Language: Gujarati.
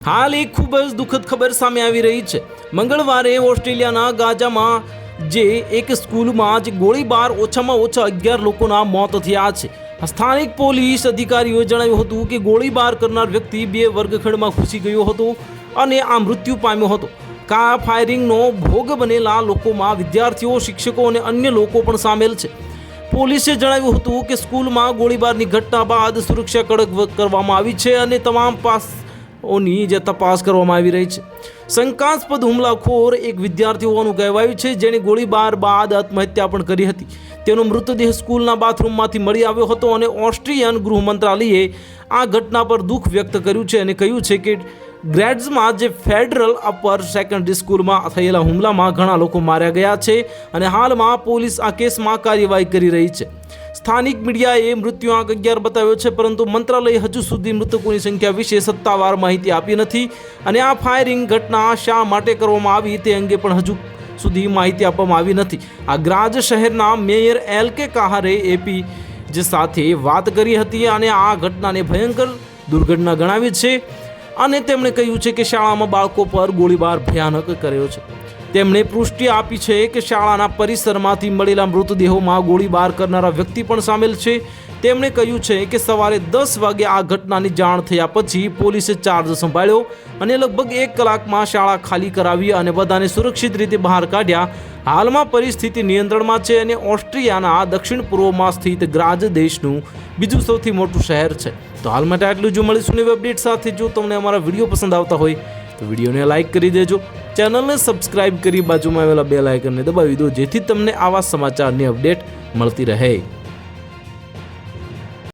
હાલ એક ખૂબ જ દુઃખદ ખબર સામે આવી રહી છે। મંગળવારે ઓસ્ટ્રેલિયાના ગાઝામાં જે એક સ્કૂલમાં જ ગોળીબાર ઓછામાં ઓછા 11 લોકોના મોત થયા છે। સ્થાનિક પોલીસ અધિકારીઓએ જણાવ્યું હતું કે ગોળીબાર કરનાર વ્યક્તિ 2 વર્ગખંડમાં ઘૂસી ગયો હતો અને આ મૃત્યુ પામ્યો હતો। કાર ફાયરિંગનો ભોગ બનેલા લોકોમાં વિદ્યાર્થીઓ, શિક્ષકો અને અન્ય લોકો પણ સામેલ છે। પોલીસે જણાવ્યું હતું કે સ્કૂલમાં ગોળીબારની ઘટના બાદ સુરક્ષા કડક કરવામાં આવી છે અને તમામ પાસોની જે તપાસ કરવામાં આવી રહી છે। શંકાસ્પદ હુમલાખોર એક વિદ્યાર્થી હોવાનું કહેવાયું છે, જેણે ગોળીબાર બાદ આત્મહત્યા પણ કરી હતી। તેનો મૃતદેહ સ્કૂલના બાથરૂમમાંથી મળી આવ્યો હતો અને ઓસ્ટ્રિયન ગૃહ મંત્રાલયે આ ઘટના પર દુઃખ વ્યક્ત કર્યું છે અને કહ્યું છે કે ગ્રેડ્સમાં જે ફેડરલ અપર સેકન્ડરી સ્કૂલમાં થયેલા હુમલામાં ઘણા લોકો માર્યા ગયા છે અને હાલમાં પોલીસ આ કેસમાં કાર્યવાહી કરી રહી છે। સ્થાનિક મીડિયાએ મૃત્યુઆંક 11 બતાવ્યો છે, પરંતુ મંત્રાલયે હજુ સુધી મૃતકોની સંખ્યા વિશે સત્તાવાર માહિતી આપી નથી અને આ ફાયરિંગ ઘટના શા માટે કરવામાં આવી તે અંગે પણ હજુ સુધી માહિતી આપવામાં આવી નથી। આ ગ્રાઝ શહેરના મેયર એલકે કાહરે એપી જે સાથે વાત કરી હતી અને આ ઘટનાને ભયંકર દુર્ઘટના ગણાવી છે અને તેમણે કહ્યું છે કે શાળામાં બાળકો પર ગોળીબાર ભયાનક કર્યો છે। તેમણે પુષ્ટિ આપી છે કે શાળાના પરિસરમાંથી મળેલા મૃતદેહોમાં ગોળીબાર કરનારા વ્યક્તિ પણ સામેલ છે। તેમણે કહ્યું છે કે સવારે 10 વાગે આ ઘટનાની જાણ થયા પછી પોલીસે ચાર્જ સંભાળ્યો અને લગભગ 1 કલાકમાં શાળા ખાલી કરાવી અને બધાને સુરક્ષિત રીતે બહાર કાઢ્યા। હાલમાં પરિસ્થિતિ નિયંત્રણમાં છે અને ઓસ્ટ્રિયાના દક્ષિણ પૂર્વમાં સ્થિત ગ્રાઝ દેશનું બીજું સૌથી મોટું શહેર છે। તો હાલ માટે આટલું। જો મળીશું નવી અપડેટ સાથે। જો તમને અમારા વિડીયો પસંદ આવતા હોય તો વિડીયોને લાઇક કરી દેજો, ચેનલને સબસ્ક્રાઇબ કરી બાજુમાં આવેલા બેલ આઇકનને દબાવી દો, જેથી તમને આવા સમાચારની અપડેટ મળતી રહે।